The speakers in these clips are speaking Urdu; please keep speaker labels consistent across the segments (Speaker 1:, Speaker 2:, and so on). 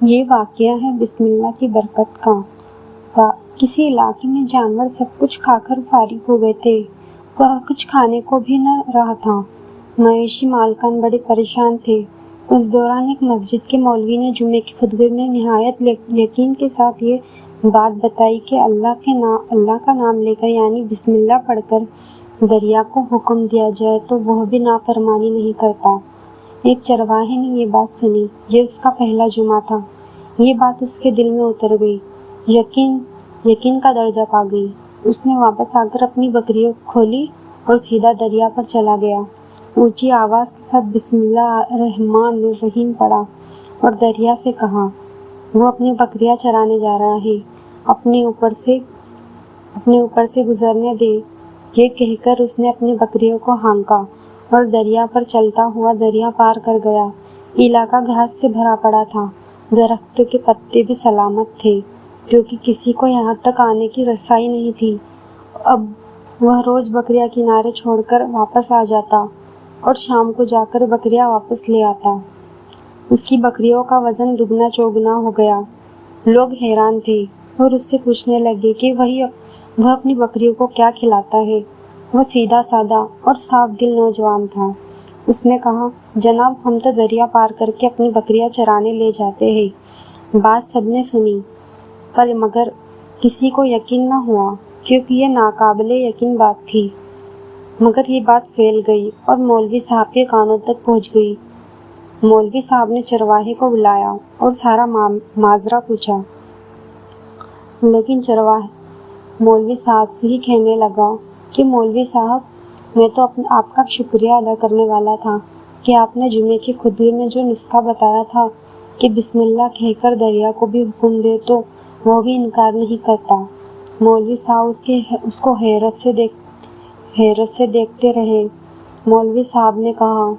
Speaker 1: یہ واقعہ ہے بسم اللہ کی برکت کا۔ کسی علاقے میں جانور سب کچھ کھا کر فارغ ہو گئے تھے، وہاں کچھ کھانے کو بھی نہ رہا تھا۔ مویشی مالکان بڑے پریشان تھے۔ اس دوران ایک مسجد کے مولوی نے جمعے کے خطبے میں نہایت یقین کے ساتھ یہ بات بتائی کہ اللہ کا نام لے کر یعنی بسم اللہ پڑھ کر دریا کو حکم دیا جائے تو وہ بھی نافرمانی نہیں کرتا۔ ایک چرواہے نے یہ بات سنی، یہ اس کا پہلا جمعہ تھا۔ یہ بات اس کے دل میں اتر گئی، یقین کا درجہ پا گئی۔ اس نے واپس آ کر اپنی بکریوں کھولی اور سیدھا دریا پر چلا گیا۔ اونچی آواز کے ساتھ بسم اللہ الرحمن الرحیم پڑھا اور دریا سے کہا، وہ اپنی بکریاں چرانے جا رہا ہے، اپنے اوپر سے گزرنے دے۔ یہ کہہ کر اس نے اپنی بکریوں کو ہانکا اور دریا پر چلتا ہوا دریا پار کر گیا۔ علاقہ گھاس سے بھرا پڑا تھا، درختوں کے پتے بھی سلامت تھے کیونکہ کسی کو یہاں تک آنے کی رسائی نہیں تھی۔ اب وہ روز بکریاں کنارے چھوڑ کر واپس آ جاتا اور شام کو جا کر بکریاں واپس لے آتا۔ اس کی بکریوں کا وزن دگنا چوگنا ہو گیا۔ لوگ حیران تھے اور اس سے پوچھنے لگے کہ وہ اپنی بکریوں کو کیا کھلاتا ہے۔ وہ سیدھا سادہ اور صاف دل نوجوان تھا۔ اس نے کہا، جناب ہم تو دریا پار کر کے اپنی بکریاں چرانے لے جاتے ہیں۔ بات سب نے سنی مگر کسی کو یقین نہ ہوا کیونکہ یہ ناقابل یقین بات تھی۔ مگر یہ بات پھیل گئی اور مولوی صاحب کے کانوں تک پہنچ گئی۔ مولوی صاحب نے چرواہے کو بلایا اور سارا ماجرا پوچھا، لیکن چرواہا مولوی صاحب سے ہی کہنے لگا کہ مولوی صاحب میں تو آپ کا شکریہ ادا کرنے والا تھا کہ آپ نے جمعے کے خطبے میں جو نسخہ بتایا تھا کہ بسم اللہ کہہ کر دریا کو بھی حکم دے تو وہ بھی انکار نہیں کرتا۔ مولوی صاحب اس کو حیرت سے دیکھتے رہے۔ مولوی صاحب نے کہا،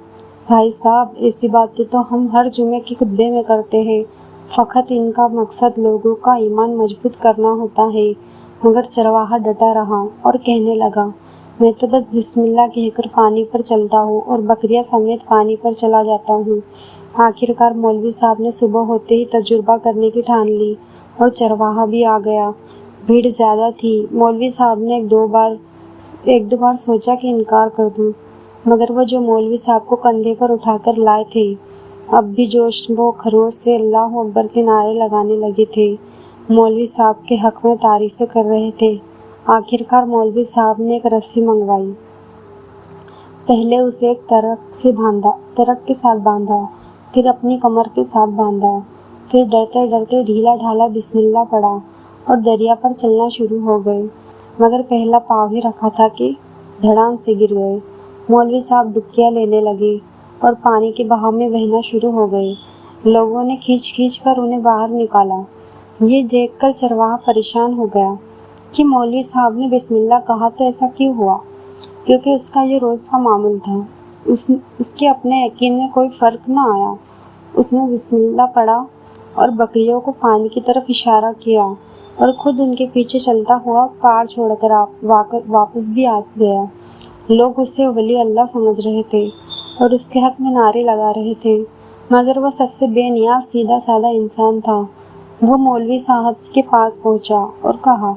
Speaker 1: بھائی صاحب ایسی باتیں تو ہم ہر جمعے کے خطبے میں کرتے ہیں، فقط ان کا مقصد لوگوں کا ایمان مضبوط کرنا ہوتا ہے۔ مگر چرواہا ڈٹا رہا اور کہنے لگا، میں تو بس بسم اللہ کہہ کر پانی پر چلتا ہوں اور بکریاں سمیت پانی پر چلا جاتا ہوں۔ آخرکار مولوی صاحب نے صبح ہوتے ہی تجربہ کرنے کی ٹھان لی اور چرواہا بھی آ گیا۔ بھیڑ زیادہ تھی۔ مولوی صاحب نے ایک دو بار سوچا کہ انکار کر دوں، مگر وہ جو مولوی صاحب کو کندھے پر اٹھا کر لائے تھے اب بھی جوش و خروش سے اللہ اکبر کے نعرے لگانے لگے تھے۔ مولوی صاحب کے حق میں تعریفیں کر رہے تھے۔ آخرکار مولوی صاحب نے ایک رسی منگوائی۔ پہلے اسے ایک ترک کے ساتھ باندھا، پھر اپنی کمر کے ساتھ باندھا، پھر ڈرتے ڈرتے ڈھیلا ڈھالا بسم اللہ پڑھا اور دریا پر چلنا شروع ہو گئے۔ مگر پہلا پاؤں ہی رکھا تھا کہ دھڑام سے گر گئے۔ مولوی صاحب ڈبکیاں لینے لگے اور پانی کے بہاؤ میں بہنا شروع ہو گئے۔ لوگوں نے کھینچ کر انہیں باہر نکالا۔ یہ دیکھ کر چرواہا پریشان ہو گیا کہ مولوی صاحب نے بسم اللہ کہا تو ایسا کیوں ہوا، کیونکہ اس کا یہ روز کا معمول تھا۔ اس کے اپنے یقین میں کوئی فرق نہ آیا۔ اس نے بسم اللہ پڑھا اور بکریوں کو پانی کی طرف اشارہ کیا اور خود ان کے پیچھے چلتا ہوا پار چھوڑ کر واپس بھی آ گیا۔ لوگ اسے ولی اللہ سمجھ رہے تھے اور اس کے حق میں نعرے لگا رہے تھے، مگر وہ سب سے بے نیاز سیدھا سادہ انسان تھا۔ وہ مولوی صاحب کے پاس پہنچا اور کہا،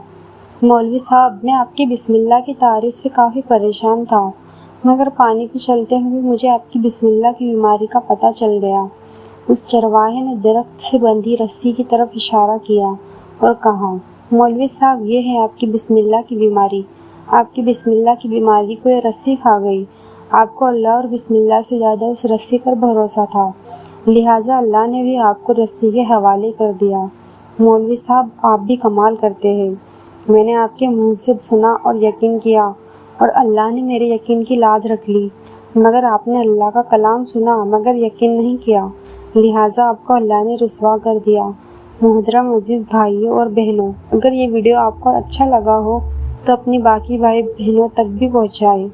Speaker 1: مولوی صاحب میں آپ کی بسم اللہ کی تعریف سے کافی پریشان تھا، مگر پانی پہ چلتے ہوئے مجھے آپ کی بسم اللہ کی بیماری کا پتہ چل گیا۔ اس چرواہے نے درخت سے بندھی رسی کی طرف اشارہ کیا اور کہا، مولوی صاحب یہ ہے آپ کی بسم اللہ کی بیماری۔ آپ کی بسم اللہ کی بیماری کو یہ رسی کھا گئی۔ آپ کو اللہ اور بسم اللہ سے زیادہ اس رسی پر بھروسہ تھا، لہٰذا اللہ نے بھی آپ کو رسی کے حوالے کر دیا۔ مولوی صاحب آپ بھی کمال کرتے ہیں۔ میں نے آپ کے منہ سے سنا اور یقین کیا اور اللہ نے میرے یقین کی لاج رکھ لی، مگر آپ نے اللہ کا کلام سنا مگر یقین نہیں کیا، لہٰذا آپ کو اللہ نے رسوا کر دیا۔ محترم عزیز بھائیوں اور بہنوں، اگر یہ ویڈیو آپ کو اچھا لگا ہو تو اپنی باقی بھائی بہنوں تک بھی پہنچائیں۔